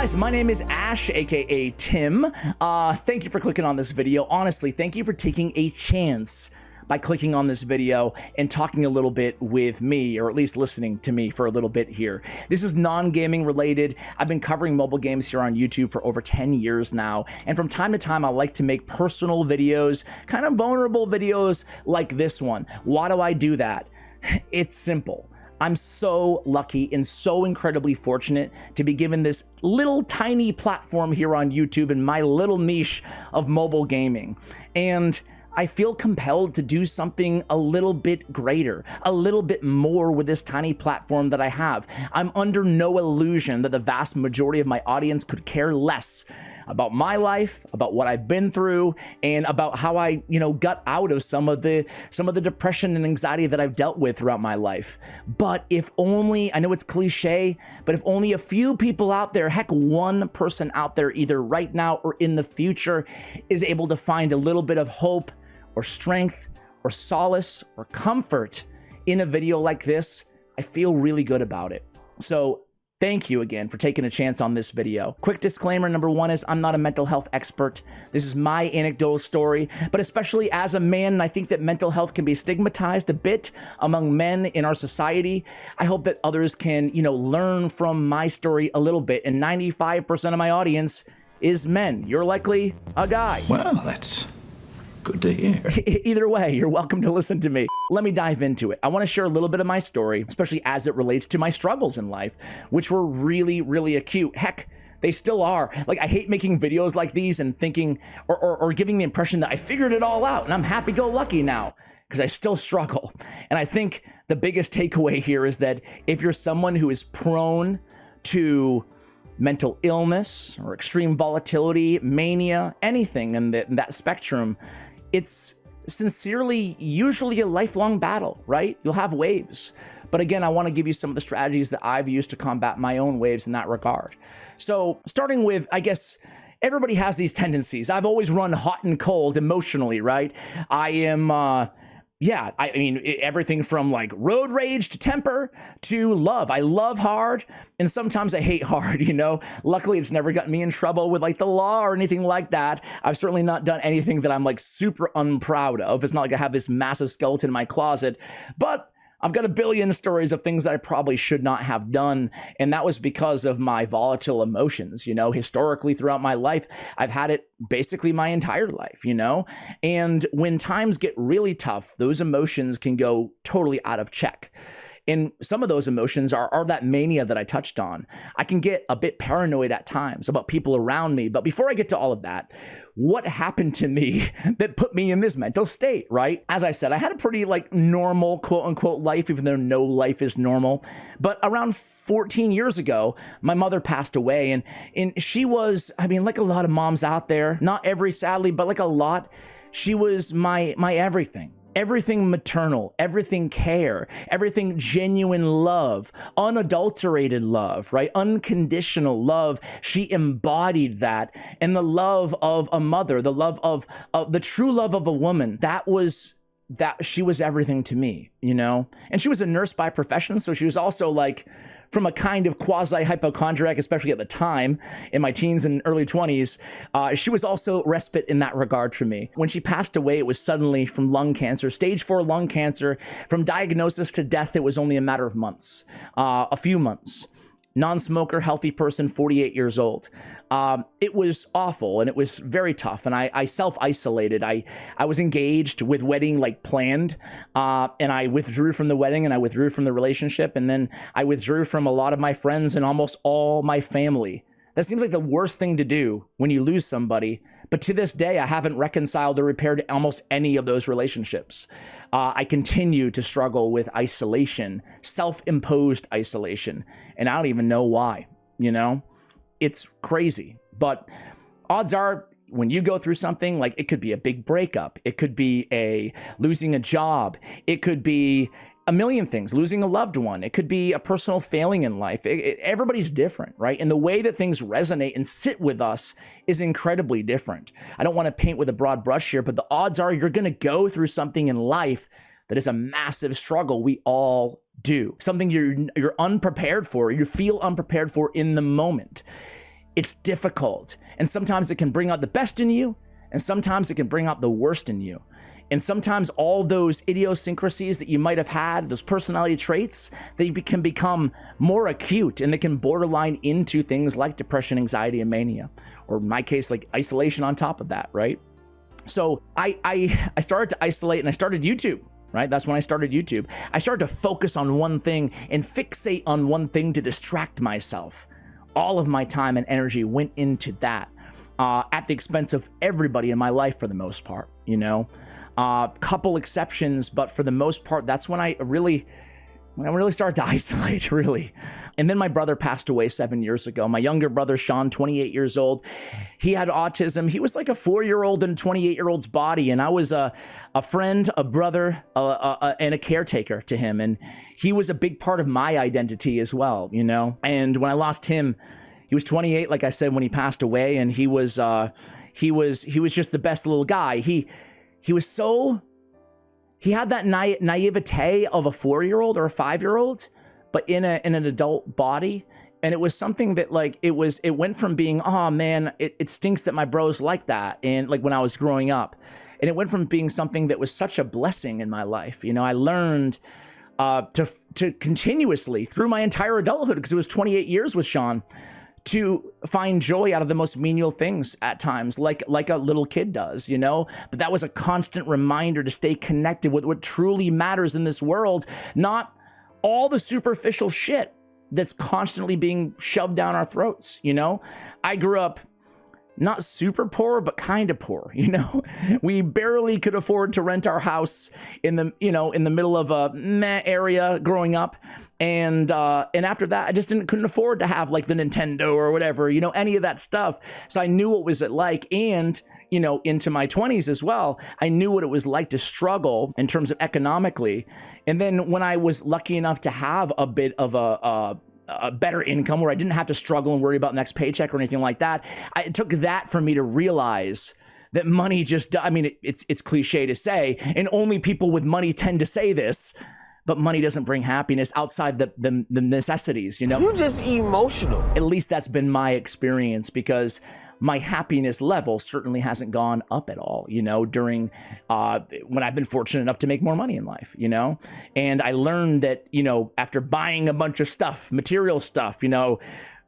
guys, my name is Ash, aka Tim. Thank you for clicking on this video. Honestly, thank you for taking a chance by clicking on this video and talking a little bit with me, or at least listening to me for a little bit here. This is non-gaming related. I've been covering mobile games here on YouTube for over 10 years now, and from time to time I like to make personal videos, kind of vulnerable videos like this one. Why do I do that? It's simple. I'm so lucky and so incredibly fortunate to be given this little tiny platform here on YouTube in my little niche of mobile gaming. And I feel compelled to do something a little bit greater, a little bit more with this tiny platform that I have. I'm under no illusion that the vast majority of my audience could care less about my life, about what I've been through, and about how I, got out of some of the depression and anxiety that I've dealt with throughout my life. But if only, I know it's cliche, but if only a few people out there, heck, one person out there, either right now or in the future, is able to find a little bit of hope or strength or solace or comfort in a video like this, I feel really good about it. So thank you again for taking a chance on this video. Quick disclaimer number one is I'm not a mental health expert. This is my anecdotal story, but especially as a man, I think that mental health can be stigmatized a bit among men in our society. I hope that others can, learn from my story a little bit, and 95% of my audience is men. You're likely a guy. Well, that's good to hear. Either way, you're welcome to listen to me. Let me dive into it. I want to share a little bit of my story, especially as it relates to my struggles in life, which were really, really acute. Heck, they still are. Like, I hate making videos like these and thinking or giving the impression that I figured it all out and I'm happy-go-lucky now, because I still struggle. And I think the biggest takeaway here is that if you're someone who is prone to mental illness or extreme volatility, mania, anything in that spectrum, it's sincerely usually a lifelong battle, right? You'll have waves. But again, I want to give you some of the strategies that I've used to combat my own waves in that regard. So starting with, I guess, everybody has these tendencies. I've always run hot and cold emotionally, right? I am, I mean, everything from like road rage to temper to love. I love hard and sometimes I hate hard, Luckily, it's never gotten me in trouble with like the law or anything like that. I've certainly not done anything that I'm like super unproud of. It's not like I have this massive skeleton in my closet, but I've got a billion stories of things that I probably should not have done, and that was because of my volatile emotions. Historically throughout my life, I've had it basically my entire life, and when times get really tough, those emotions can go totally out of check. And some of those emotions are that mania that I touched on. I can get a bit paranoid at times about people around me. But before I get to all of that, what happened to me that put me in this mental state, right? As I said, I had a pretty like normal quote unquote life, even though no life is normal. But around 14 years ago, my mother passed away, and she was, like a lot of moms out there, not every sadly, but like a lot, she was my everything. Everything maternal, everything care, everything genuine love, unadulterated love, right? Unconditional love. She embodied that. And the love of a mother, the love of the true love of a woman, she was everything to me, And she was a nurse by profession, so she was also like from a kind of quasi-hypochondriac, especially at the time in my teens and early 20s, she was also respite in that regard for me. When she passed away, it was suddenly from lung cancer, stage 4 lung cancer. From diagnosis to death, it was only a matter of months, a few months. Non-smoker, healthy person, 48 years old. It was awful and it was very tough. And I self-isolated. I was engaged with wedding like planned, and I withdrew from the wedding and I withdrew from the relationship. And then I withdrew from a lot of my friends and almost all my family. That seems like the worst thing to do when you lose somebody. But to this day, I haven't reconciled or repaired almost any of those relationships. I continue to struggle with isolation, self-imposed isolation, and I don't even know why, It's crazy. But odds are, when you go through something, like it could be a big breakup, it could be losing a job, it could be a million things, losing a loved one. It could be a personal failing in life. Everybody's different, right? And the way that things resonate and sit with us is incredibly different. I don't want to paint with a broad brush here, but the odds are you're going to go through something in life that is a massive struggle. We all do. Something you're unprepared for, you feel unprepared for in the moment. It's difficult. And sometimes it can bring out the best in you, and sometimes it can bring out the worst in you. And sometimes all those idiosyncrasies that you might have had, those personality traits, they can become more acute, and they can borderline into things like depression, anxiety, and mania, or in my case, like isolation on top of that, right? So I started to isolate, and I started YouTube, right? That's when I started YouTube. I started to focus on one thing and fixate on one thing to distract myself. All of my time and energy went into that, at the expense of everybody in my life for the most part, you know? Couple exceptions, but for the most part, that's when I really started to isolate, really. And then my brother passed away 7 years ago. My younger brother, Sean, 28 years old. He had autism. He was like a 4-year-old in a 28-year-old's body. And I was a friend, a brother, and a caretaker to him. And he was a big part of my identity as well, you know? And when I lost him, he was 28, like I said, when he passed away. And he was just the best little guy. He had that naivete of a 4-year-old or a 5-year-old, but in an adult body. And it was something that like, it went from being, oh man, it stinks that my bro's like that. And like when I was growing up, and it went from being something that was such a blessing in my life. You know, I learned to continuously through my entire adulthood, because it was 28 years with Sean, to find joy out of the most menial things at times, like a little kid does, you know? But that was a constant reminder to stay connected with what truly matters in this world, not all the superficial shit that's constantly being shoved down our throats, you know? I grew up not super poor, but kind of poor, you know? We barely could afford to rent our house in the middle of a meh area growing up. And after that, I just couldn't afford to have like the Nintendo or whatever, you know, any of that stuff. So I knew what was it like. And, you know, into my 20s as well, I knew what it was like to struggle in terms of economically. And then when I was lucky enough to have a bit of a better income where I didn't have to struggle and worry about next paycheck or anything like that, it took that for me to realize that money just, I mean, it's cliche to say, and only people with money tend to say this, but money doesn't bring happiness outside the necessities, you know? You just emotional. At least that's been my experience, because my happiness level certainly hasn't gone up at all, you know, during when I've been fortunate enough to make more money in life, you know? And I learned that, you know, after buying a bunch of stuff, material stuff, you know,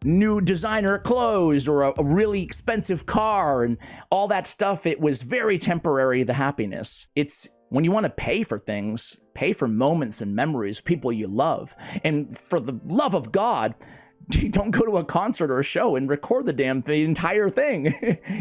new designer clothes or a really expensive car and all that stuff, it was very temporary, the happiness. It's when you want to pay for things, pay for moments and memories, people you love. And for the love of God, don't go to a concert or a show and record the entire thing.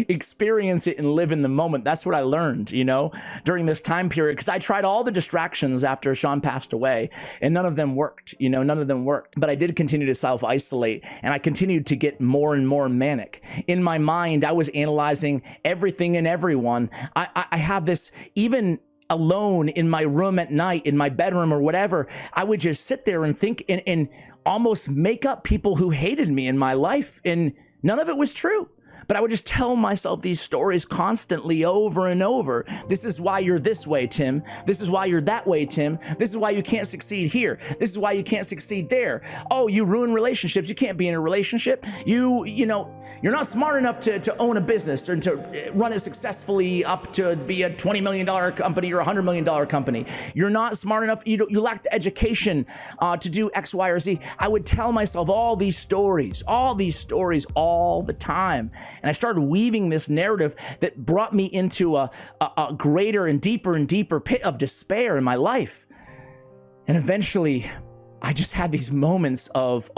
Experience it and live in the moment. That's what I learned, you know, during this time period, because I tried all the distractions after Sean passed away, and none of them worked, you know, none of them worked. But I did continue to self-isolate, and I continued to get more and more manic. In my mind, I was analyzing everything and everyone. I have this, even alone in my room at night, in my bedroom or whatever, I would just sit there and think and almost make up people who hated me in my life. And none of it was true. But I would just tell myself these stories constantly over and over. This is why you're this way, Tim. This is why you're that way, Tim. This is why you can't succeed here. This is why you can't succeed there. Oh, you ruin relationships. You can't be in a relationship. You know, you're not smart enough to own a business or to run it successfully up to be a $20 million company or a $100 million company. You're not smart enough. You lack the education to do X, Y, or Z. I would tell myself all these stories all the time. And I started weaving this narrative that brought me into a greater and deeper pit of despair in my life. And eventually, I just had these moments of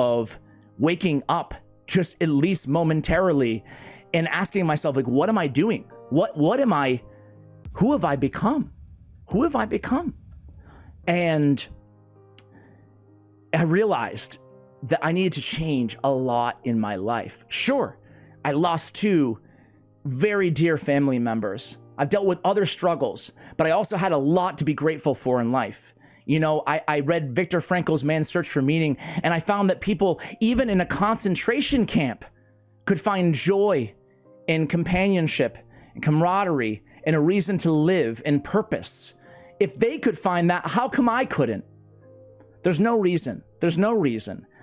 waking up, just at least momentarily, and asking myself, like, what am I doing? What am I? Who have I become? Who have I become? And I realized that I needed to change a lot in my life. Sure, I lost 2 very dear family members. I've dealt with other struggles, but I also had a lot to be grateful for in life. You know, I read Viktor Frankl's Man's Search for Meaning, and I found that people, even in a concentration camp, could find joy in companionship and camaraderie and a reason to live and purpose. If they could find that, how come I couldn't? There's no reason.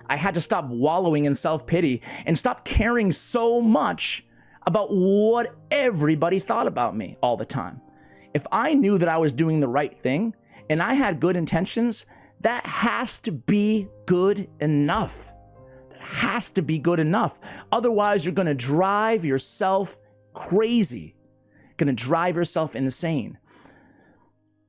I had to stop wallowing in self-pity and stop caring so much about what everybody thought about me all the time. If I knew that I was doing the right thing and I had good intentions, that has to be good enough. That has to be good enough. Otherwise, you're gonna drive yourself crazy. Gonna drive yourself insane.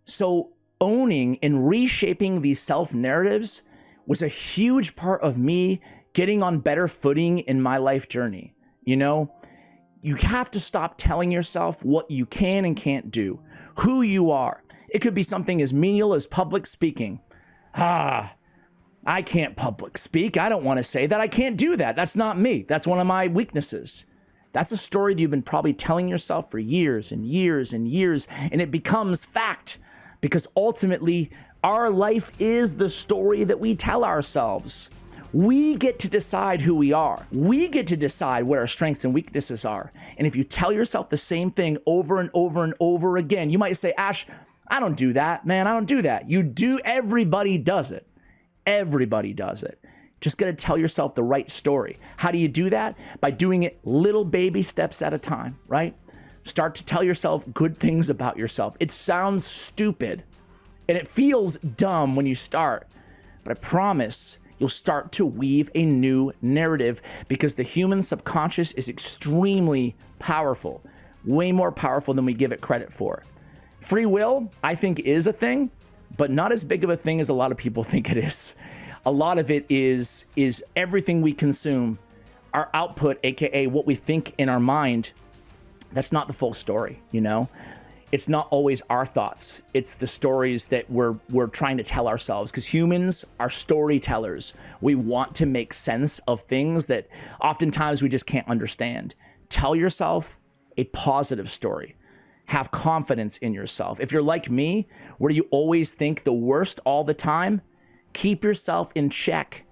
So owning and reshaping these self-narratives was a huge part of me getting on better footing in my life journey. You know, you have to stop telling yourself what you can and can't do, who you are. It could be something as menial as public speaking. I can't public speak. I don't want to say that. I can't do that. That's not me. That's one of my weaknesses. That's a story that you've been probably telling yourself for years and years and years, and it becomes fact because ultimately our life is the story that we tell ourselves. We get to decide who we are. We get to decide what our strengths and weaknesses are. And if you tell yourself the same thing over and over and over again, you might say, Ash, I don't do that, man. I don't do that. You do. Everybody does it. Everybody does it. Just got to tell yourself the right story. How do you do that? By doing it little baby steps at a time, right? Start to tell yourself good things about yourself. It sounds stupid and it feels dumb when you start, but I promise you'll start to weave a new narrative because the human subconscious is extremely powerful, way more powerful than we give it credit for. Free will, I think, is a thing, but not as big of a thing as a lot of people think it is. A lot of it is everything we consume, our output, AKA what we think in our mind. That's not the full story, you know? It's not always our thoughts. It's the stories that we're trying to tell ourselves because humans are storytellers. We want to make sense of things that oftentimes we just can't understand. Tell yourself a positive story. Have confidence in yourself. If you're like me, where you always think the worst all the time, keep yourself in check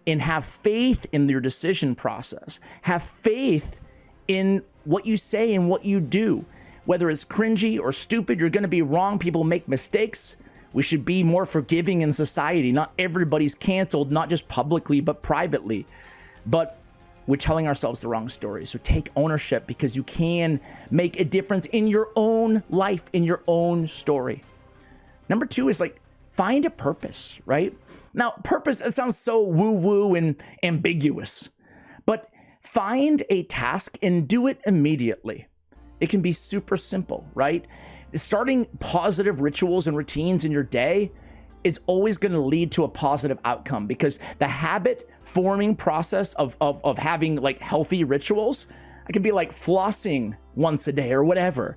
and have faith in your decision process. Have faith in what you say and what you do. Whether it's cringy or stupid, you're going to be wrong. People make mistakes. We should be more forgiving in society. Not everybody's canceled, not just publicly, but privately. But we're telling ourselves the wrong story. So take ownership because you can make a difference in your own life, in your own story. Number 2 is find a purpose, right? Now, purpose, it sounds so woo-woo and ambiguous, but find a task and do it immediately. It can be super simple, right? Starting positive rituals and routines in your day is always going to lead to a positive outcome because the habit forming process of having healthy rituals, it can be like flossing once a day or whatever.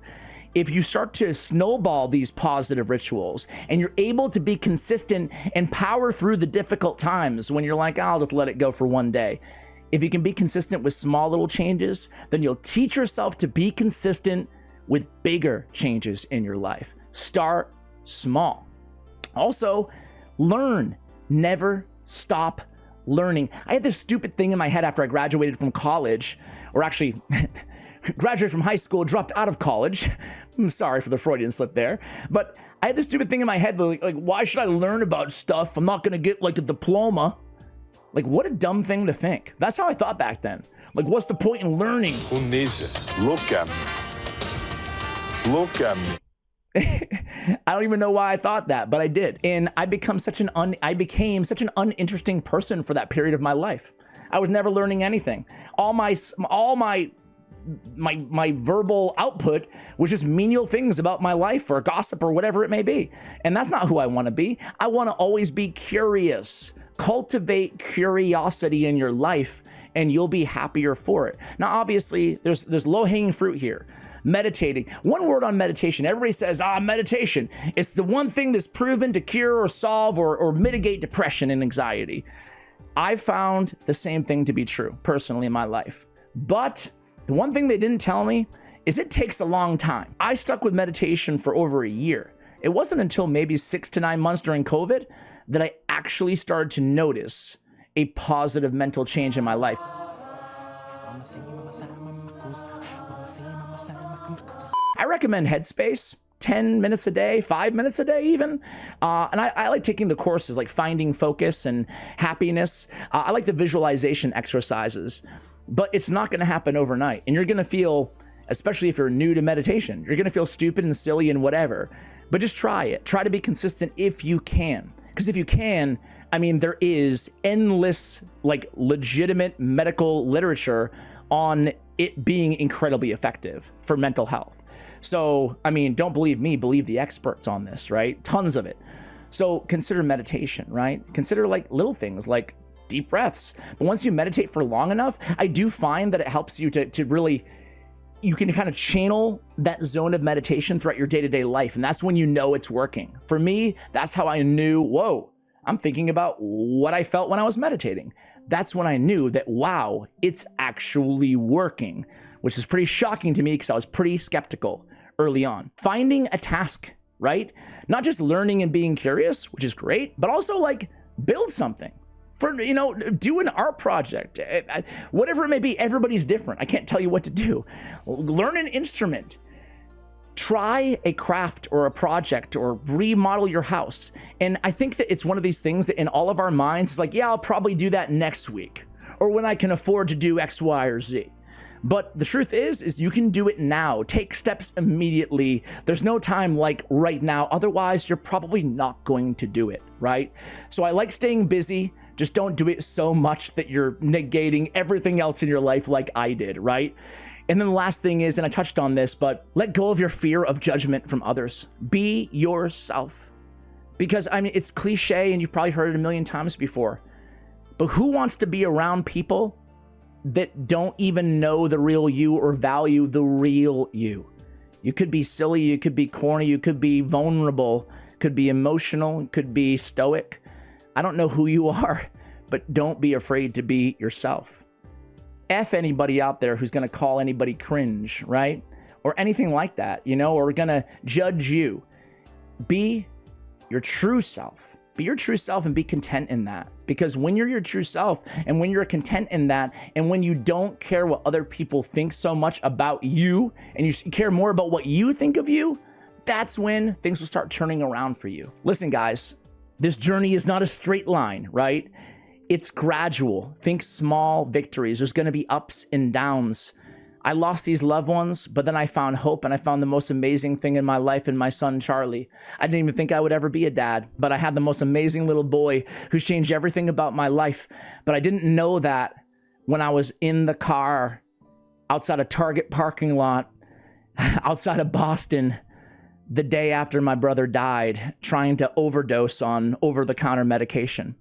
If you start to snowball these positive rituals and you're able to be consistent and power through the difficult times when you're like, I'll just let it go for one day. If you can be consistent with small little changes, then you'll teach yourself to be consistent with bigger changes in your life. Start small. Also, learn. Never stop learning. I had this stupid thing in my head after I graduated from college, or actually graduated from high school, dropped out of college. I'm sorry for the Freudian slip there, but I had this stupid thing in my head, like why should I learn about stuff? I'm not gonna get a diploma. What a dumb thing to think. That's how I thought back then. What's the point in learning? Who needs it? Look at me. Look at me. I don't even know why I thought that, but I did. And I became such an uninteresting person for that period of my life. I was never learning anything. All my verbal output was just menial things about my life or gossip or whatever it may be. And that's not who I want to be. I want to always be curious. Cultivate curiosity in your life and you'll be happier for it. Now, obviously, there's low-hanging fruit here. Meditating. One word on meditation. Everybody says, meditation. It's the one thing that's proven to cure or solve or mitigate depression and anxiety. I found the same thing to be true personally in my life. But the one thing they didn't tell me is it takes a long time. I stuck with meditation for over a year. It wasn't until maybe 6 to 9 months during COVID that I actually started to notice a positive mental change in my life. I recommend Headspace. 10 minutes a day, 5 minutes a day even. And I like taking the courses like Finding Focus and Happiness. I like the visualization exercises, but it's not going to happen overnight. And you're going to feel, especially if you're new to meditation, you're going to feel stupid and silly and whatever, but just try it. Try to be consistent if you can. Because if you can, I mean, there is endless, like, legitimate medical literature on it being incredibly effective for mental health. So, I mean, don't believe me, believe the experts on this, right? Tons of it. So consider meditation, right? Consider like little things like deep breaths. But once you meditate for long enough, I do find that it helps you to really, you can kind of channel that zone of meditation throughout your day-to-day life. And that's when you know it's working. For me, that's how I knew, whoa, I'm thinking about what I felt when I was meditating. That's when I knew that, wow, it's actually working, which is pretty shocking to me because I was pretty skeptical early on. Finding a task, right? Not just learning and being curious, which is great, but also like build something. For, you know, do an art project, whatever it may be. Everybody's different. I can't tell you what to do. Learn an instrument. Try a craft or a project or remodel your house. And I think that it's one of these things that in all of our minds is like, yeah, I'll probably do that next week or when I can afford to do X, Y, or Z. But the truth is you can do it now. Take steps immediately. There's no time like right now. Otherwise, you're probably not going to do it, right? So I like staying busy. Just don't do it so much that you're negating everything else in your life like I did, right? And then the last thing is, and I touched on this, but let go of your fear of judgment from others. Be yourself. Because, I mean, it's cliche and you've probably heard it a million times before, but who wants to be around people that don't even know the real you or value the real you? You could be silly, you could be corny, you could be vulnerable, could be emotional, could be stoic. I don't know who you are, but don't be afraid to be yourself. F anybody out there who's going to call anybody cringe, right? Or anything like that, you know, or going to judge you. Be your true self. Be your true self and be content in that. Because when you're your true self and when you're content in that and when you don't care what other people think so much about you and you care more about what you think of you, that's when things will start turning around for you. Listen, guys, this journey is not a straight line, right? It's gradual. Think small victories. There's going to be ups and downs. I lost these loved ones, but then I found hope and I found the most amazing thing in my life in my son, Charlie. I didn't even think I would ever be a dad, but I had the most amazing little boy who's changed everything about my life. But I didn't know that when I was in the car outside a Target parking lot, outside of Boston, the day after my brother died, trying to overdose on over-the-counter medication.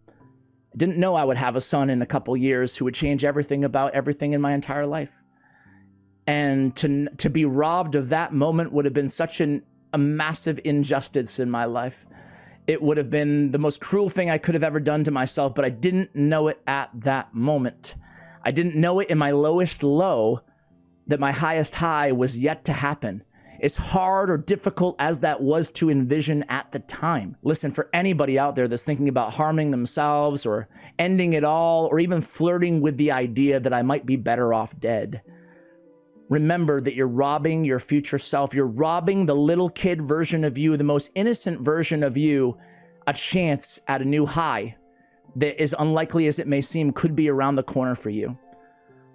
I didn't know I would have a son in a couple years who would change everything about everything in my entire life. And to be robbed of that moment would have been such a massive injustice in my life. It would have been the most cruel thing I could have ever done to myself, but I didn't know it at that moment. I didn't know it in my lowest low that my highest high was yet to happen. As hard or difficult as that was to envision at the time. Listen, for anybody out there that's thinking about harming themselves or ending it all, or even flirting with the idea that I might be better off dead, remember that you're robbing your future self. You're robbing the little kid version of you, the most innocent version of you, a chance at a new high that, as unlikely as it may seem, could be around the corner for you.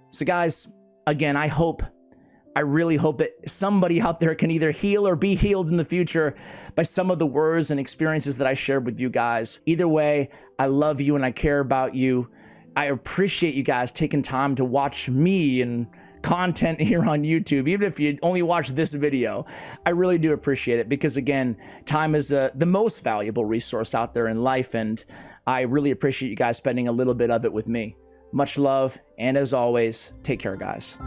So guys, again, I really hope that somebody out there can either heal or be healed in the future by some of the words and experiences that I shared with you guys. Either way, I love you and I care about you. I appreciate you guys taking time to watch me and content here on YouTube, even if you only watch this video. I really do appreciate it because, again, time is the most valuable resource out there in life, and I really appreciate you guys spending a little bit of it with me. Much love, and as always, take care, guys.